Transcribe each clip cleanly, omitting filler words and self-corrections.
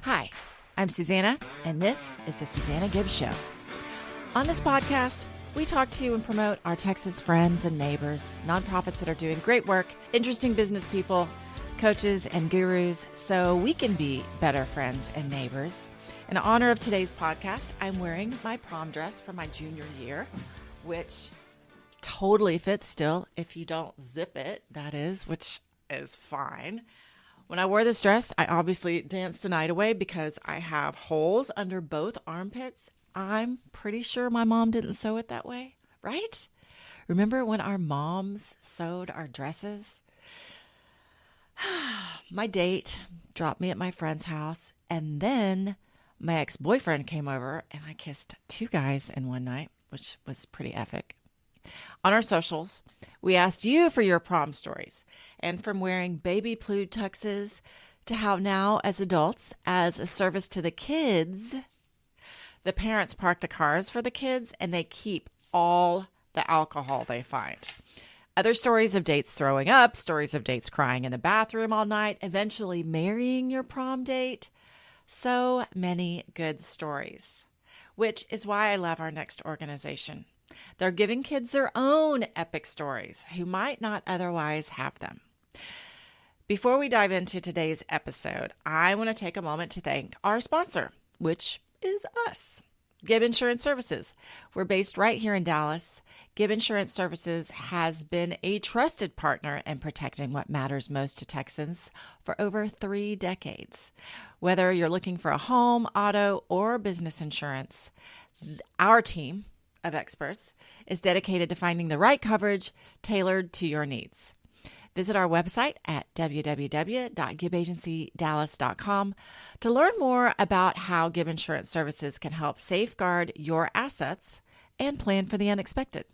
Hi, I'm Susana, and this is the Susana Gibb Show. On this podcast, we talk to and promote our Texas friends and neighbors, nonprofits that are doing great work, interesting business people, coaches, and gurus, so we can be better friends and neighbors. In honor of today's podcast, I'm wearing my prom dress from my junior year, which totally fits still if you don't zip it, that is, which is fine. When I wore this dress, I obviously danced the night away because I have holes under both armpits. I'm pretty sure my mom didn't sew it that way, right? Remember when our moms sewed our dresses? My date dropped me at my friend's house, and then my ex-boyfriend came over, and I kissed two guys in one night, which was pretty epic. On our socials, we asked you for your prom stories, and from wearing baby blue tuxes to how now, as adults, as a service to the kids, the parents park the cars for the kids and they keep all the alcohol they find. Other stories of dates throwing up, stories of dates crying in the bathroom all night, eventually marrying your prom date. So many good stories, which is why I love our next organization. They're giving kids their own epic stories who might not otherwise have them. Before we dive into today's episode, I want to take a moment to thank our sponsor, which is us, Gibb Insurance Services. We're based right here in Dallas. Gibb Insurance Services has been a trusted partner in protecting what matters most to Texans for over 3 decades. Whether you're looking for a home, auto, or business insurance, our team of experts is dedicated to finding the right coverage tailored to your needs. Visit our website at www.gibbagencydallas.com to learn more about how Gibb Insurance Services can help safeguard your assets and plan for the unexpected.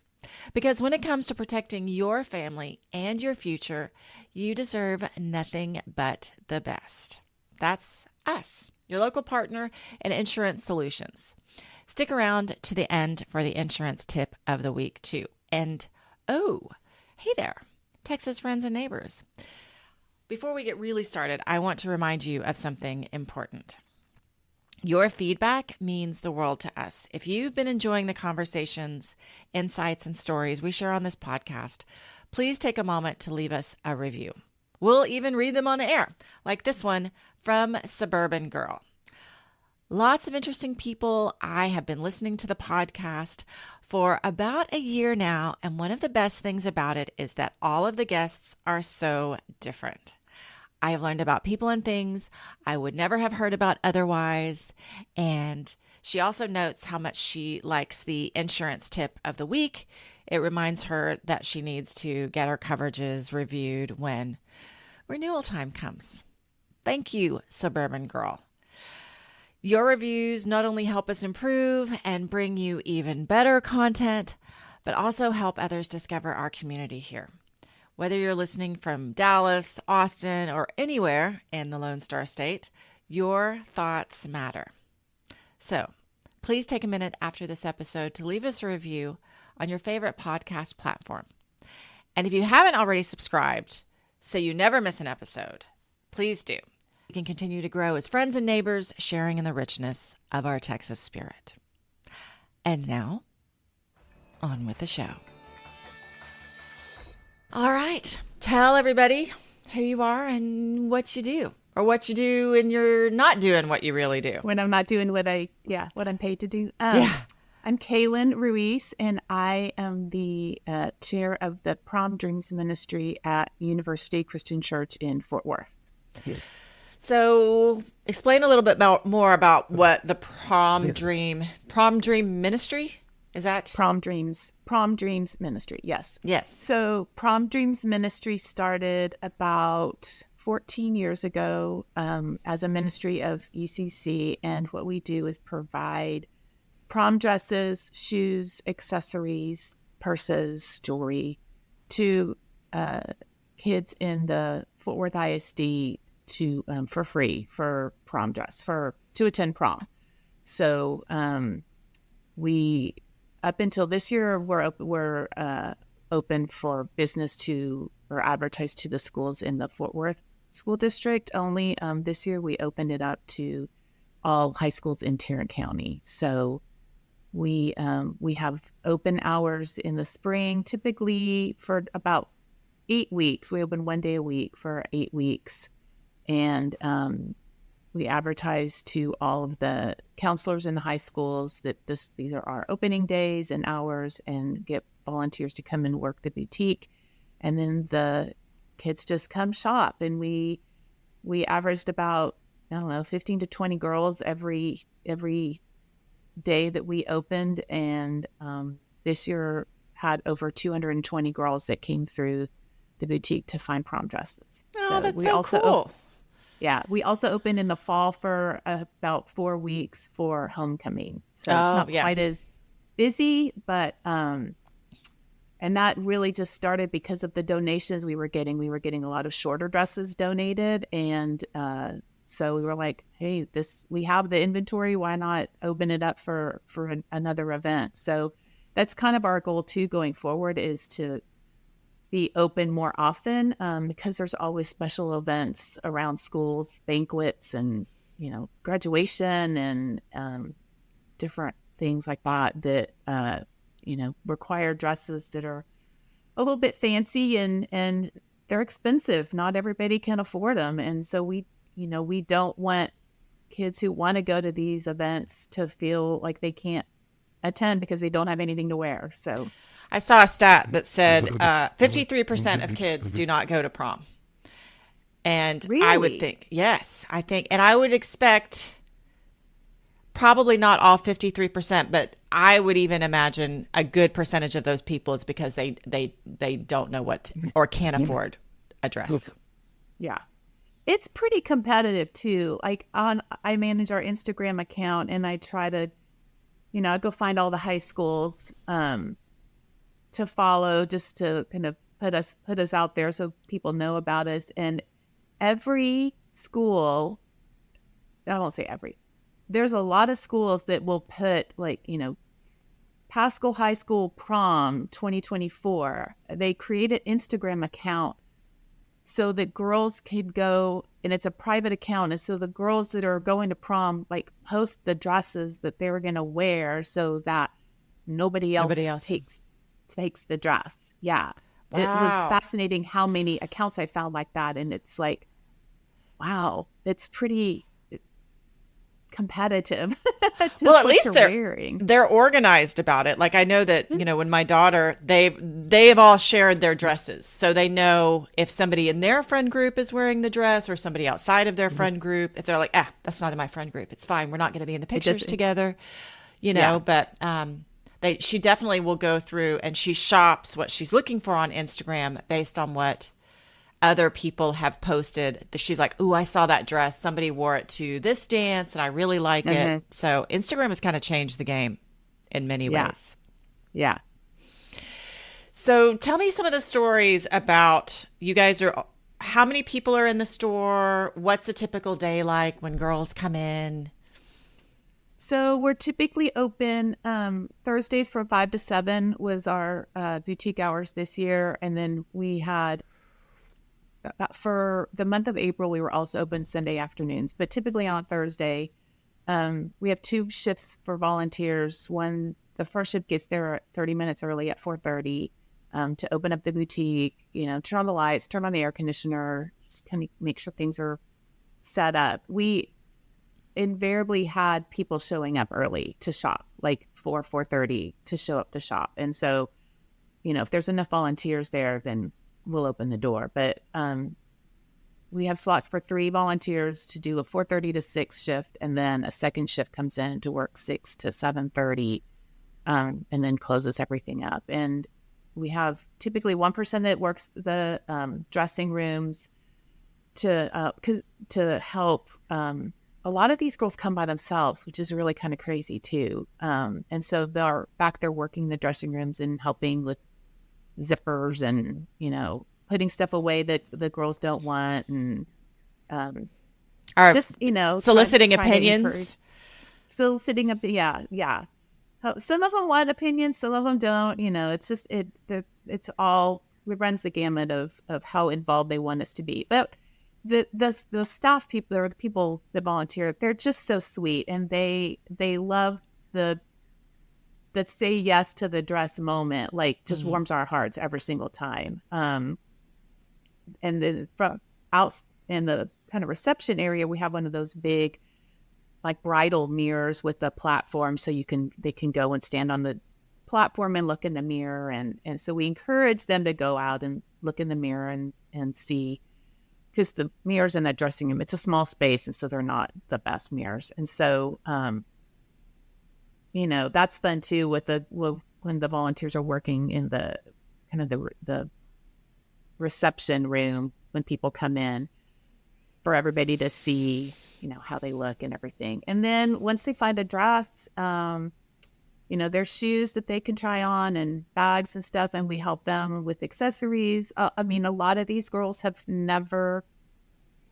Because when it comes to protecting your family and your future, you deserve nothing but the best. That's us, your local partner in insurance solutions. Stick around to the end for the insurance tip of the week, too. And, oh, hey there, Texas friends and neighbors. Before we get really started, I want to remind you of something important. Your feedback means the world to us. If you've been enjoying the conversations, insights, and stories we share on this podcast, please take a moment to leave us a review. We'll even read them on the air, like this one from Suburban Girl. Lots of interesting people. I have been listening to the podcast for about a year now, and one of the best things about it is that all of the guests are so different. I have learned about people and things I would never have heard about otherwise, and she also notes how much she likes the insurance tip of the week. It reminds her that she needs to get her coverages reviewed when renewal time comes. Thank you, Suburban Girl. Your reviews not only help us improve and bring you even better content, but also help others discover our community here. Whether you're listening from Dallas, Austin, or anywhere in the Lone Star State, your thoughts matter. So please take a minute after this episode to leave us a review on your favorite podcast platform. And if you haven't already subscribed, so you never miss an episode, please do. We can continue to grow as friends and neighbors, sharing in the richness of our Texas spirit. And now, on with the show. All right, tell everybody who you are and what you do, or what you do and you're not doing what you really do. When I'm not doing what I'm paid to do. I'm Kalen Ruiz, and I am the chair of the Prom Dreams Ministry at University Christian Church in Fort Worth. So explain a little bit more about what the Prom Dream Ministry is. That Prom Dreams Ministry. Yes. So Prom Dreams Ministry started about 14 years ago as a ministry of UCC, and what we do is provide prom dresses, shoes, accessories, purses, jewelry to kids in the Fort Worth ISD for free for prom dress to attend prom. So we up until this year we're open for business or advertised to the schools in the Fort Worth school district only. This year we opened it up to all high schools in Tarrant County. So we have open hours in the spring, typically for about 8 weeks. We open 1 day a week for 8 weeks. And we advertise to all of the counselors in the high schools that these are our opening days and hours, and get volunteers to come and work the boutique. And then the kids just come shop. And we averaged about, 15 to 20 girls every day that we opened. And this year had over 220 girls that came through the boutique to find prom dresses. Oh, that's so cool. We also opened in the fall for about 4 weeks for homecoming. So it's not quite as busy, but and that really just started because of the donations we were getting. We were getting a lot of shorter dresses donated, and so we were like, hey, we have the inventory. Why not open it up for another event? So that's kind of our goal too going forward, is to be open more often, because there's always special events around schools, banquets, and graduation, and different things like that require dresses that are a little bit fancy, and they're expensive. Not everybody can afford them, and so we don't want kids who want to go to these events to feel like they can't attend because they don't have anything to wear. So I saw a stat that said 53% of kids do not go to prom. And really? I would think, and I would expect probably not all 53%, but I would even imagine a good percentage of those people is because they don't know what or can't afford a dress. Yeah. It's pretty competitive too. Like I manage our Instagram account, and I try to, I go find all the high schools, to follow, just to kind of put us out there so people know about us. And every school, I won't say every, there's a lot of schools that will put Pascal High School Prom 2024. They create an Instagram account so that girls could go, and it's a private account. And so the girls that are going to prom post the dresses that they were going to wear so that nobody else takes the dress. Yeah. Wow. It was fascinating how many accounts I found like that. And it's like, wow, it's pretty competitive. Well, at least they're organized about it. Like I know that, when my daughter, they've all shared their dresses. So they know if somebody in their friend group is wearing the dress or somebody outside of their friend group. If they're like, that's not in my friend group, it's fine. We're not going to be in the pictures together, but she definitely will go through and she shops what she's looking for on Instagram based on what other people have posted. She's like, ooh, I saw that dress. Somebody wore it to this dance and I really like it. So Instagram has kind of changed the game in many ways. Yeah. So tell me some of the stories about how many people are in the store? What's a typical day like when girls come in? So we're typically open Thursdays from 5 to 7 was our boutique hours this year. And then we had, for the month of April, we were also open Sunday afternoons. But typically on Thursday, we have 2 shifts for volunteers. The first shift gets there 30 minutes early at 4:30 to open up the boutique, turn on the lights, turn on the air conditioner, just kind of make sure things are set up. We invariably had people showing up early to shop, like 4:30 to show up to shop. And so, if there's enough volunteers there, then we'll open the door. But we have slots for 3 volunteers to do a 4:30 to 6 shift, and then a second shift comes in to work 6 to 7:30, and then closes everything up. And we have typically one person that works the dressing rooms to help. A lot of these girls come by themselves, which is really kind of crazy too. And so they're back there working the dressing rooms and helping with zippers and, putting stuff away that the girls don't want. And just, soliciting opinions. Soliciting, yeah. Some of them want opinions, some of them don't. It's just, it runs the gamut of how involved they want us to be. But the staff people or the people that volunteer, they're just so sweet, and they love the say yes to the dress moment, like just warms our hearts every single time. And then from out in the kind of reception area, we have one of those big like bridal mirrors with the platform, so they can go and stand on the platform and look in the mirror, and so we encourage them to go out and look in the mirror and see, because the mirrors in that dressing room, it's a small space, and so they're not the best mirrors, and so that's fun too when the volunteers are working in the kind of the reception room when people come in, for everybody to see how they look and everything. And then once they find a dress, there's shoes that they can try on and bags and stuff, and we help them with accessories. A lot of these girls have never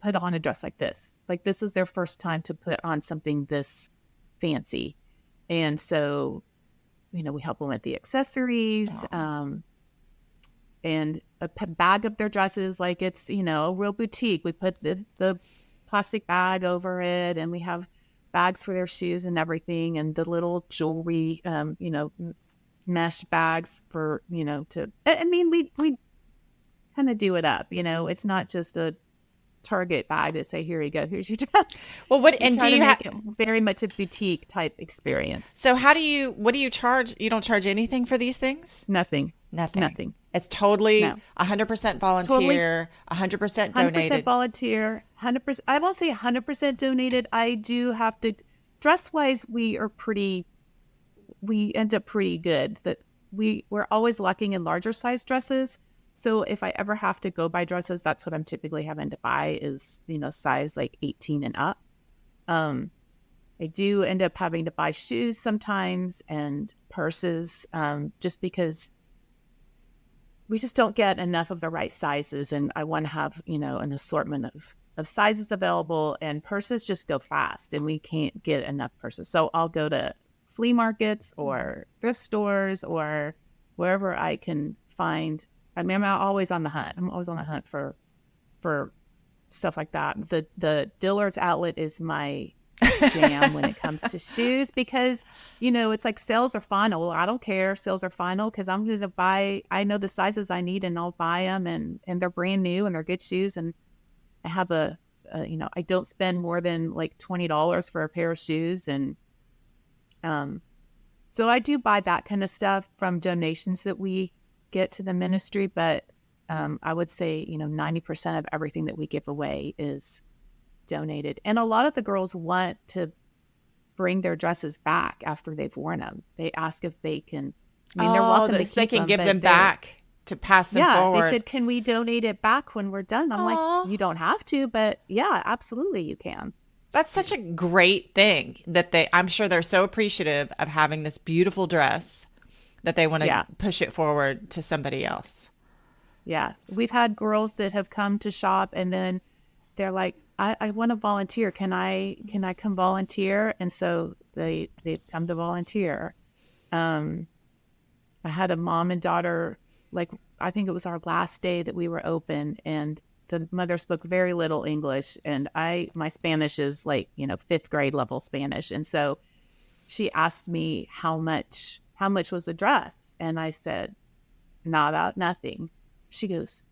put on a dress like this. Like, this is their first time to put on something this fancy. And so, we help them with the accessories, and a bag of their dresses, like it's, a real boutique. We put the plastic bag over it, and we have bags for their shoes and everything, and the little jewelry, mesh bags for, we kind of do it up, it's not just a Target bag to say, here you go, here's your dress. Well, do you have very much a boutique type experience? So what do you charge? You don't charge anything for these things? Nothing. It's totally 100% volunteer, 100% donated. 100% volunteer, 100%. I won't say 100% donated. I do have to, dress wise, we end up pretty good. That we're always lacking in larger size dresses. So if I ever have to go buy dresses, that's what I'm typically having to buy is, size like 18 and up. I do end up having to buy shoes sometimes and purses, just because we just don't get enough of the right sizes. And I want to have, an assortment of sizes available, and purses just go fast and we can't get enough purses. So I'll go to flea markets or thrift stores or wherever I can find. I'm always on the hunt. I'm always on the hunt for stuff like that. The Dillard's outlet is my jam when it comes to shoes, because it's like sales are final. I don't care if sales are final, because I'm going to buy. I know the sizes I need, and I'll buy them, and they're brand new and they're good shoes. And I have I don't spend more than like $20 for a pair of shoes, and so I do buy that kind of stuff from donations that we get to the ministry, but I would say 90% of everything that we give away is donated. And a lot of the girls want to bring their dresses back after they've worn them. They ask if they can. They're welcome to keep they can them, give them back to pass them forward. They said, can we donate it back when we're done? I'm like, you don't have to, but yeah, absolutely you can. That's such a great thing that I'm sure they're so appreciative of having this beautiful dress that they want to push it forward to somebody else. Yeah. We've had girls that have come to shop, and then they're like, I want to volunteer. Can I come volunteer? And so they come to volunteer. I had a mom and daughter, like, I think it was our last day that we were open, and the mother spoke very little English, and my Spanish is like, 5th grade level Spanish. And so she asked me how much was the dress? And I said, nada, nothing. She goes,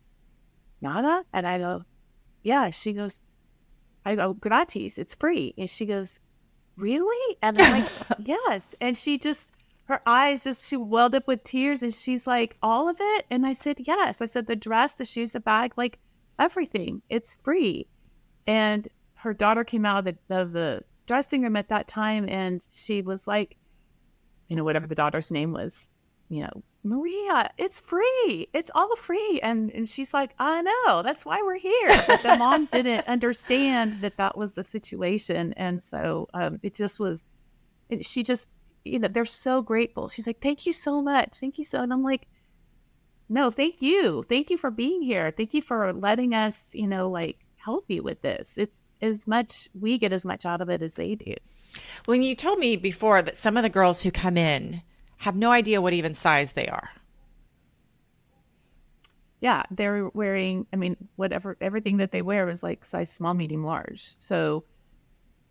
nada? And I go, yeah. She goes, I go, gratis, it's free. And she goes, really? And I'm like, yes. And her eyes she welled up with tears, and she's like, all of it? And I said, yes. I said, the dress, the shoes, the bag, like everything, it's free. And her daughter came out of the dressing room at that time, and she was like, whatever the daughter's name was, Maria, it's free. It's all free. And she's like, I know, that's why we're here. But the mom didn't understand that was the situation. And so she just, they're so grateful. She's like, thank you so much. Thank you so. And I'm like, no, thank you. Thank you for being here. Thank you for letting us, help you with this. We get as much out of it as they do. When you told me before that some of the girls who come in have no idea what even size they are. yeah, they're wearing, I mean, everything that they wear is like size small, medium, large. So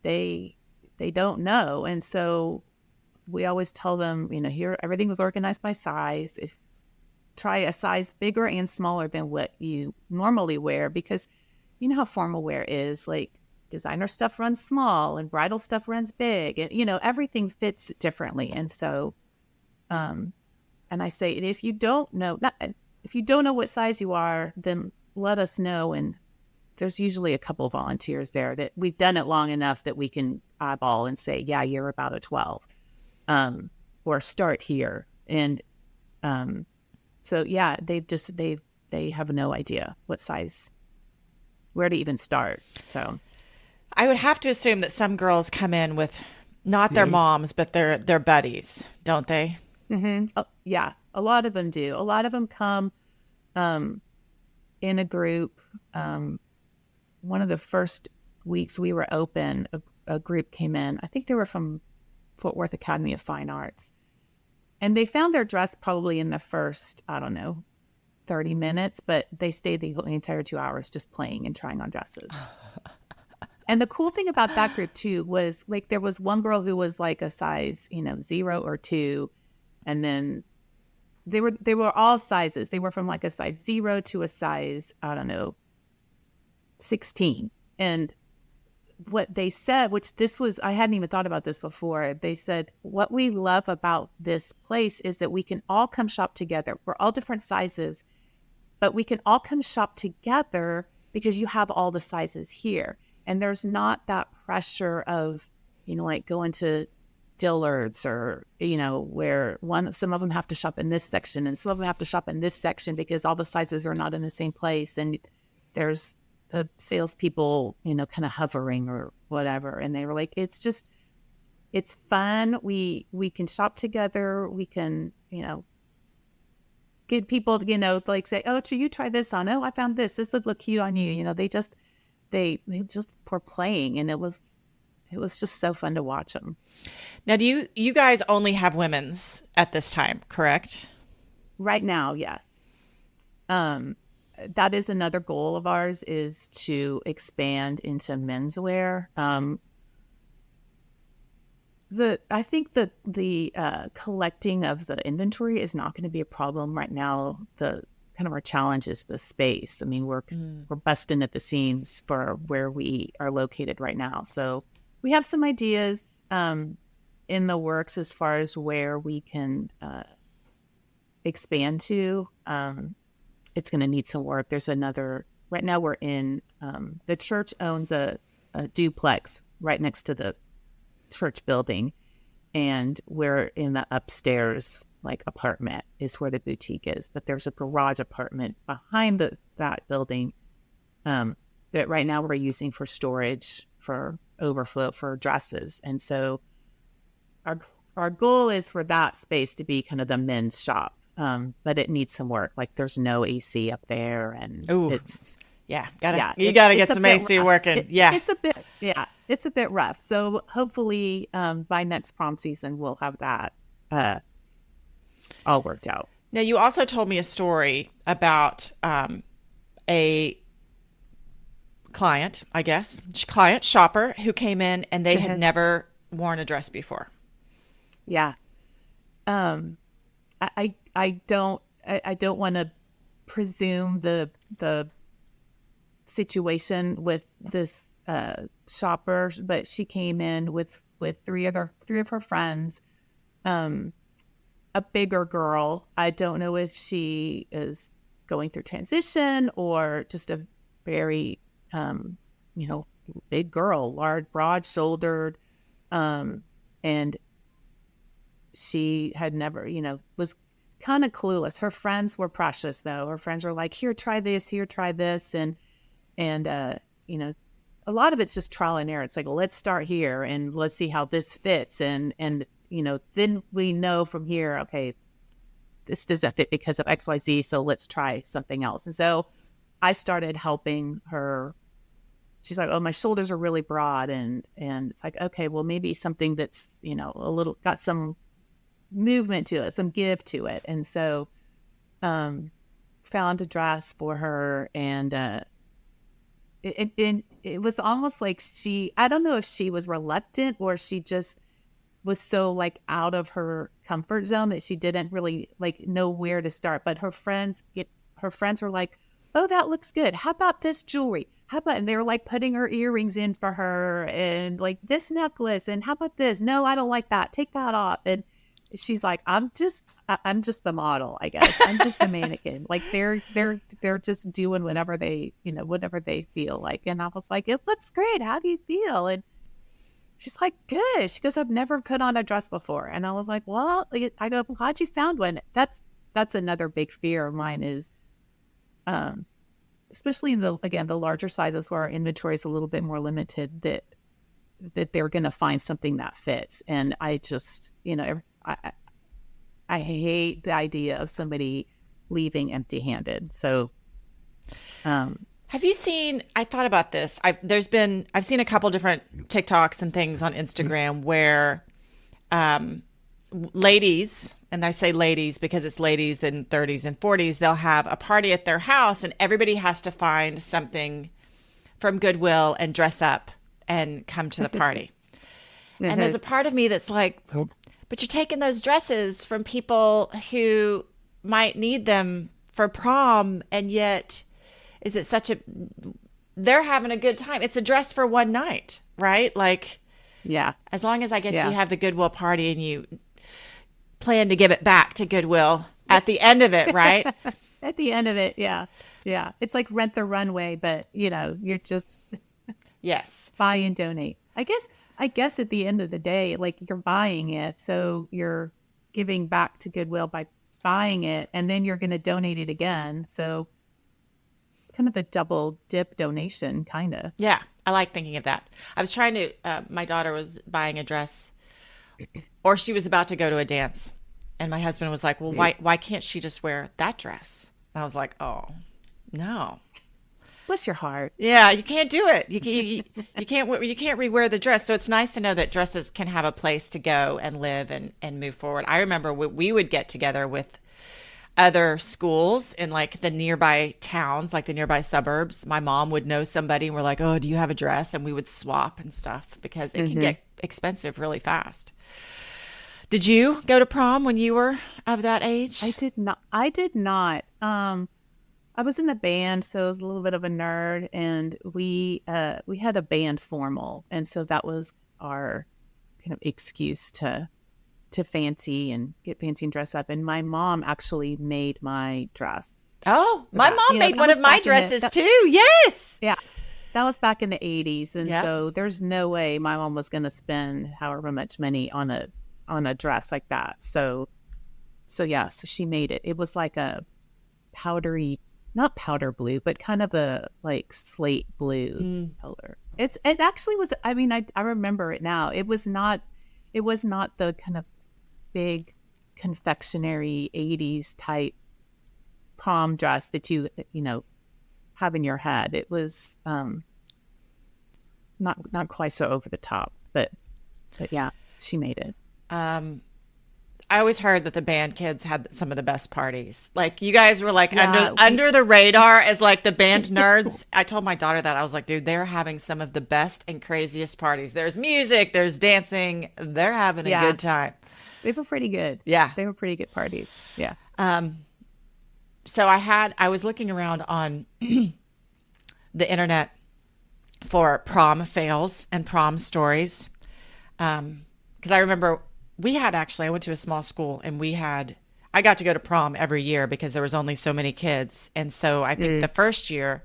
they don't know. And so we always tell them, here, everything was organized by size. If try a size bigger and smaller than what you normally wear, because you know how formal wear is. Like designer stuff runs small and bridal stuff runs big, and everything fits differently. And so, and I say, if you don't know what size you are, then let us know. And there's usually a couple of volunteers there that we've done it long enough that we can eyeball and say, yeah, you're about a 12, or start here. And so yeah, they have no idea what size, where to even start. So I would have to assume that some girls come in with not their moms, but their buddies, don't they? Mm-hmm. Oh, yeah, a lot of them do. A lot of them come in a group. One of the first weeks we were open, a group came in. I think they were from Fort Worth Academy of Fine Arts. And they found their dress probably in the first, 30 minutes, but they stayed the entire 2 hours just playing and trying on dresses. And the cool thing about that group too was like there was one girl who was like a size, 0 or 2, and then they were all sizes. They were from like a size 0 to a size 16. And what they said, I hadn't even thought about this before. They said, what we love about this place is that we can all come shop together. We're all different sizes, but we can all come shop together because you have all the sizes here. And there's not that pressure of, like going to Dillard's or, where some of them have to shop in this section and some of them have to shop in this section because all the sizes are not in the same place. And there's the salespeople, kind of hovering or whatever. And they were like, it's fun. We can shop together. We can, get people, like say, oh, so you try this on. Oh, I found this. This would look cute on you. They just were playing, and it was just so fun to watch them. Now, do you guys only have women's at this time, correct? Right now, yes. That is another goal of ours, is to expand into menswear. I think that the collecting of the inventory is not going to be a problem right now. The kind of our challenge is the space. I mean, we're busting at the seams for where we are located right now. So we have some ideas in the works as far as where we can expand to. It's going to need some work. Right now we're in, the church owns a duplex right next to the church building, and we're in the upstairs apartment is where the boutique is. But there's a garage apartment behind that building that right now we're using for storage, for overflow, for dresses. And so our goal is for that space to be kind of the men's shop. But it needs some work. There's no AC up there, and it's you gotta get some AC working. It's a bit rough. So hopefully by next prom season we'll have that all worked out. Now, you also told me a story about a client shopper who came in and they had never worn a dress before. Yeah. I don't want to presume the situation with this shopper, but she came in with three of her friends, a bigger girl. I don't know if she is going through transition or just a very big girl, large, broad-shouldered, and she had never, was kind of clueless. Her friends were precious, though. Her friends were like, here, try this, and a lot of it's just trial and error. It's like, well, let's start here and let's see how this fits, and then we know from here, okay, this doesn't fit because of XYZ, so let's try something else. And so I started helping her. She's like, oh, my shoulders are really broad, and it's like, okay, well, maybe something that's a little got some movement to it, some give to it. And so found a dress for her, and it was almost like I don't know if she was reluctant or she just was so like out of her comfort zone that she didn't really like know where to start. But her friends were like, "Oh, that looks good. How about this jewelry? How about?" And they were like putting her earrings in for her, and like this necklace, and how about this? No, I don't like that. Take that off. And she's like, I'm just the model, I guess. I'm just the mannequin. Like they're just doing whatever they feel like. And I was like, it looks great. How do you feel? And she's like, good. She goes, I've never put on a dress before. And I was like, well, I go, I'm glad you found one. That's another big fear of mine is, especially in the larger sizes where our inventory is a little bit more limited, that they're going to find something that fits. And I just, I hate the idea of somebody leaving empty-handed. So, have you seen, I thought about this. I've seen a couple different TikToks and things on Instagram where ladies, and I say ladies because it's ladies in 30s and 40s, they'll have a party at their house and everybody has to find something from Goodwill and dress up and come to the party. And there's a part of me that's like, but you're taking those dresses from people who might need them for prom, and yet they're having a good time. It's a dress for one night, right? Like, yeah. As long as I guess you have the Goodwill party and you plan to give it back to Goodwill at the end of it, right? At the end of it, yeah. Yeah. It's like Rent the Runway, but, you're just yes, buy and donate. I guess at the end of the day, like you're buying it, so you're giving back to Goodwill by buying it, and then you're going to donate it again. So it's kind of a double dip donation, kind of. Yeah, I like thinking of that. I was trying to, my daughter was buying a dress, or she was about to go to a dance, and my husband was like, well, why can't she just wear that dress? And I was like, oh, no. Bless your heart. Yeah, you can't do it. You can't rewear the dress. So it's nice to know that dresses can have a place to go and live and move forward. I remember we would get together with other schools in like the nearby towns, like the nearby suburbs. My mom would know somebody and we're like, oh, do you have a dress? And we would swap and stuff because it can get expensive really fast. Did you go to prom when you were of that age? I did not. I was in the band, so I was a little bit of a nerd, and we had a band formal, and so that was our kind of excuse to fancy and get fancy and dress up. And my mom actually made my dress. Oh, my mom made one of my dresses too. Yes. Yeah. That was back in the 80s, and so there's no way my mom was going to spend however much money on a dress like that. So she made it. It was like a powdery, not powder blue, but kind of a like slate blue color. It actually was, I mean, I remember it now. It was not the kind of big confectionery 80s type prom dress that you have in your head. It was not quite so over the top, but yeah, she made it. I always heard that the band kids had some of the best parties. Like you guys were like under the radar as like the band nerds. I told my daughter that. I was like, dude, they're having some of the best and craziest parties. There's music, there's dancing. They're having a good time. They were pretty good. Yeah. They were pretty good parties. Yeah. So I was looking around on the internet for prom fails and prom stories. Because I remember I went to a small school and I got to go to prom every year because there was only so many kids. And so I think the first year,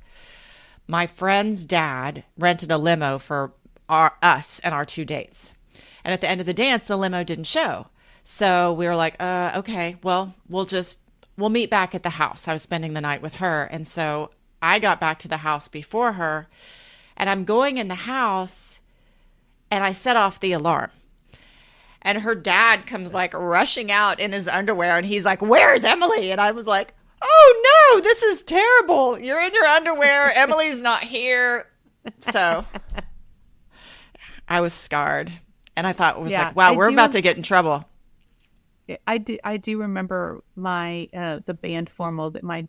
my friend's dad rented a limo for us and our 2 dates. And at the end of the dance, the limo didn't show. So we were like, okay, well, we'll meet back at the house. I was spending the night with her. And so I got back to the house before her, and I'm going in the house and I set off the alarm. And her dad comes like rushing out in his underwear and he's like, where's Emily? And I was like, oh no, this is terrible. You're in your underwear. Emily's not here. So I was scarred. And I thought it was like, wow, we're about to get in trouble. I do remember my the band formal that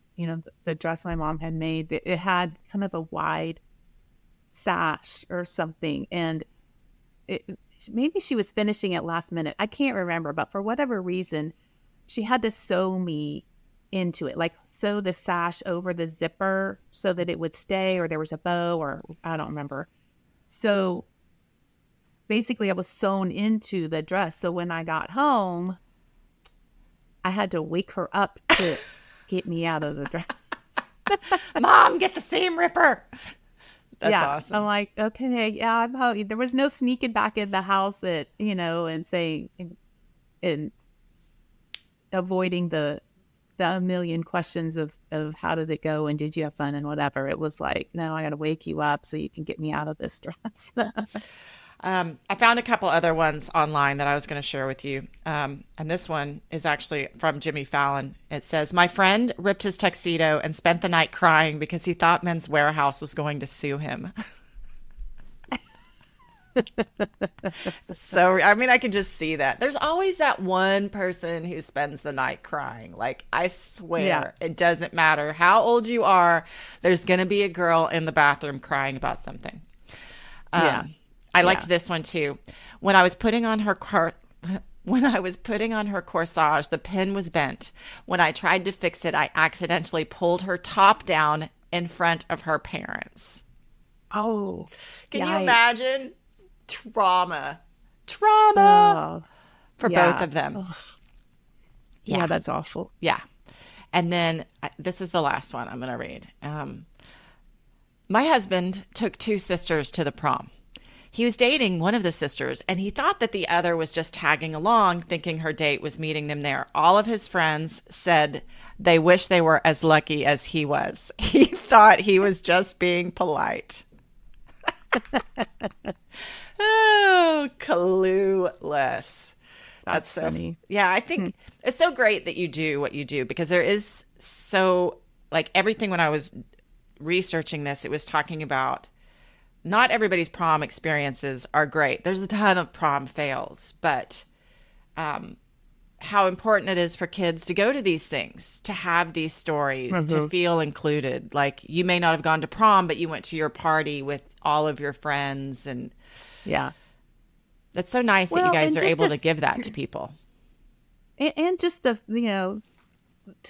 the dress my mom had made. It had kind of a wide sash or something, and maybe she was finishing it last minute. I can't remember, but for whatever reason, she had to sew me into it, like sew the sash over the zipper so that it would stay, or there was a bow, or I don't remember. So basically I was sewn into the dress. So when I got home, I had to wake her up to get me out of the dress. Mom, get the seam ripper. That's awesome. I'm like, okay, yeah, I'm home. There was no sneaking back in the house and saying and avoiding the million questions of how did it go and did you have fun and whatever. It was like, no, I got to wake you up so you can get me out of this dress. I found a couple other ones online that I was going to share with you. And this one is actually from Jimmy Fallon. It says, my friend ripped his tuxedo and spent the night crying because he thought Men's Warehouse was going to sue him. So, I mean, I can just see that. There's always that one person who spends the night crying. Like, I swear, It doesn't matter how old you are. There's going to be a girl in the bathroom crying about something. I liked this one too. When I was putting on her corsage, the pin was bent. When I tried to fix it, I accidentally pulled her top down in front of her parents. Oh, can you imagine? Trauma for both of them. Oh. Yeah, that's awful. Yeah. And then this is the last one I'm going to read. My husband took 2 sisters to the prom. He was dating one of the sisters, and he thought that the other was just tagging along, thinking her date was meeting them there. All of his friends said they wish they were as lucky as he was. He thought he was just being polite. Oh, clueless. That's so funny. Yeah, I think it's so great that you do what you do, because there is so, like, everything when I was researching this, it was talking about not everybody's prom experiences are great. There's a ton of prom fails, but how important it is for kids to go to these things, to have these stories, to feel included. Like, you may not have gone to prom, but you went to your party with all of your friends. And yeah, that's so nice that you guys are able to give that to people. And just to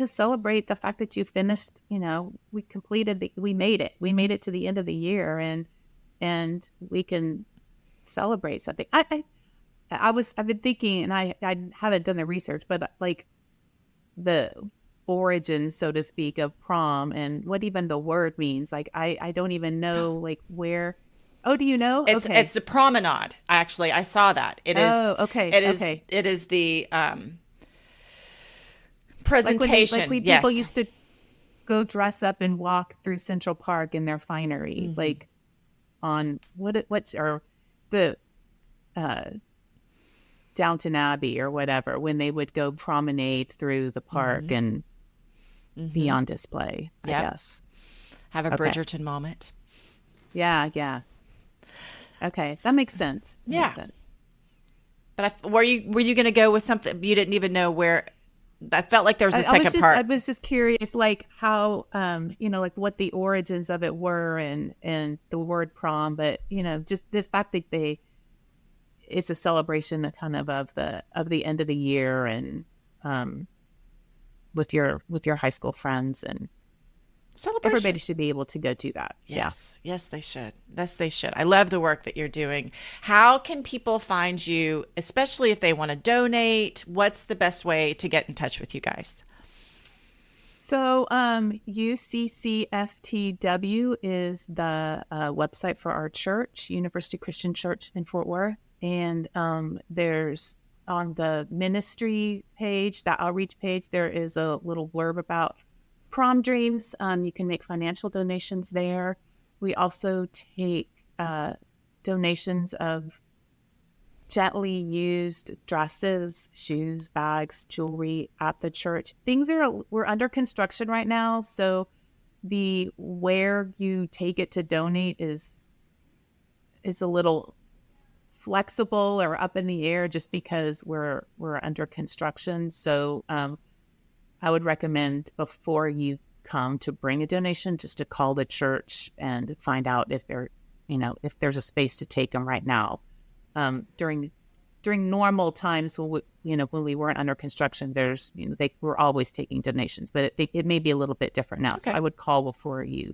celebrate the fact that you finished, we completed we made it to the end of the year, and we can celebrate something. I've been thinking, and I haven't done the research, but like the origin, so to speak, of prom and what even the word means. Like, I don't even know, like, where. Oh, do you know? It's a promenade. Actually, I saw that. It is. Oh, okay. It is the presentation. People used to go dress up and walk through Central Park in their finery, like on the Downton Abbey or whatever, when they would go promenade through the park and be on display. I guess have a Bridgerton moment. Yeah. Okay, that makes sense. Makes sense. But were you going to go with something you didn't even know where? I felt like there was a second part. I was just curious, like how, like what the origins of it were, and the word prom. But just the fact that it's a celebration kind of the end of the year, and with your high school friends, and celebration. Everybody should be able to go do that. Yes, they should. Yes, they should. I love the work that you're doing. How can people find you, especially if they want to donate? What's the best way to get in touch with you guys? So UCCFTW is the website for our church, University Christian Church in Fort Worth. And there's on the ministry page, the outreach page, there is a little blurb about Prom Dreams. You can make financial donations there. We also take donations of gently used dresses, shoes, bags, jewelry at the church. We're under construction right now, so where you take it to donate is a little flexible or up in the air just because we're under construction. So I would recommend before you come to bring a donation, just to call the church and find out if there's a space to take them right now. During normal times when we weren't under construction, they were always taking donations, but it may be a little bit different now. Okay. So I would call before you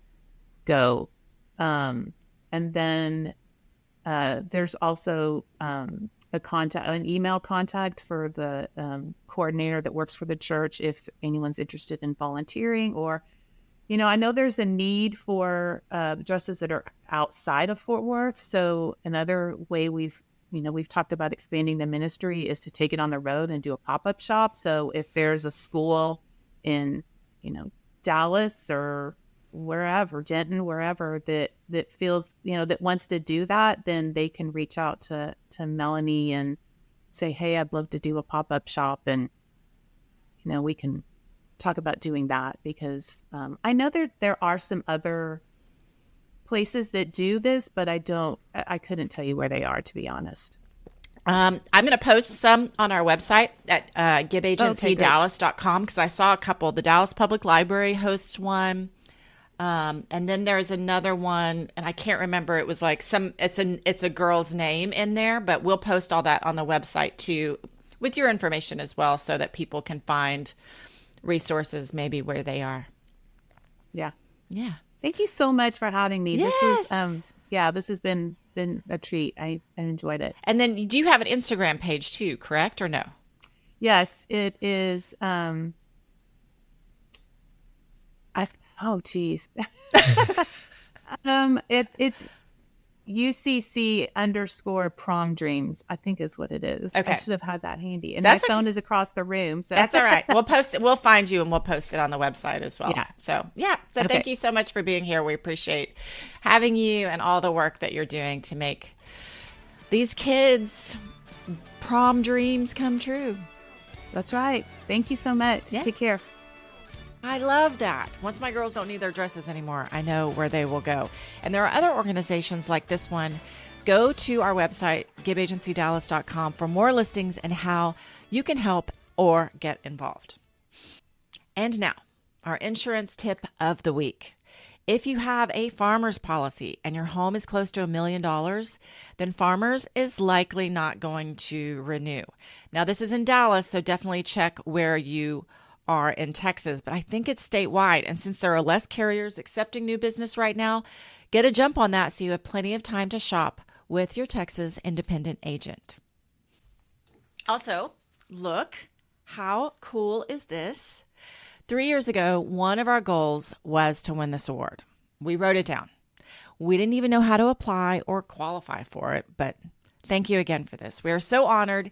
go. And then there's also an email contact for the coordinator that works for the church if anyone's interested in volunteering. Or, I know there's a need for dresses that are outside of Fort Worth. So another way we've talked about expanding the ministry is to take it on the road and do a pop-up shop. So if there's a school in, Dallas or wherever, Denton, wherever that feels, that wants to do that, then they can reach out to Melanie and say, hey, I'd love to do a pop-up shop. And, we can talk about doing that, because I know there are some other places that do this, but I couldn't tell you where they are, to be honest. I'm going to post some on our website at gibagencydallas.com, because I saw a couple. The Dallas Public Library hosts one. And then there's another one, and I can't remember. It was like it's a girl's name in there, but we'll post all that on the website too, with your information as well, so that people can find resources maybe where they are. Yeah. Yeah. Thank you so much for having me. Yes. This has been a treat. I enjoyed it. And then do you have an Instagram page too, correct, or no? Yes, it is. Oh, geez. It's UCC _Prom Dreams, I think is what it is. Okay. I should have had that handy. And my phone is across the room. So that's all right. We'll post it. We'll find you and we'll post it on the website as well. Yeah. So Thank you so much for being here. We appreciate having you and all the work that you're doing to make these kids' prom dreams come true. That's right. Thank you so much. Yeah. Take care. I love that. Once my girls don't need their dresses anymore, I know where they will go. And there are other organizations like this one. Go to our website, gibagencydallas.com, for more listings and how you can help or get involved. And now, our insurance tip of the week. If you have a Farmers policy and your home is close to $1 million, then Farmers is likely not going to renew. Now, this is in Dallas, so definitely check where you are in Texas, but I think it's statewide. And since there are less carriers accepting new business right now, get a jump on that so you have plenty of time to shop with your Texas independent agent. Also, look, how cool is this? 3 years ago, one of our goals was to win this award. We wrote it down. We didn't even know how to apply or qualify for it, but thank you again for this. We are so honored.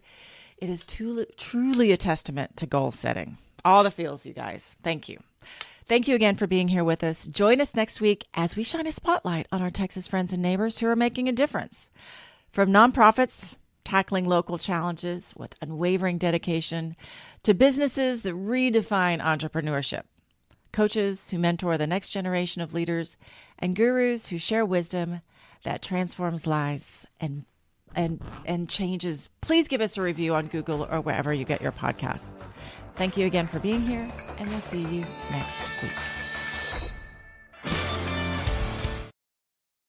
It is truly a testament to goal setting. All the feels, you guys. Thank you. Thank you again for being here with us. Join us next week as we shine a spotlight on our Texas friends and neighbors who are making a difference. From nonprofits tackling local challenges with unwavering dedication to businesses that redefine entrepreneurship, coaches who mentor the next generation of leaders, and gurus who share wisdom that transforms lives and changes. Please give us a review on Google or wherever you get your podcasts. Thank you again for being here, and we'll see you next week.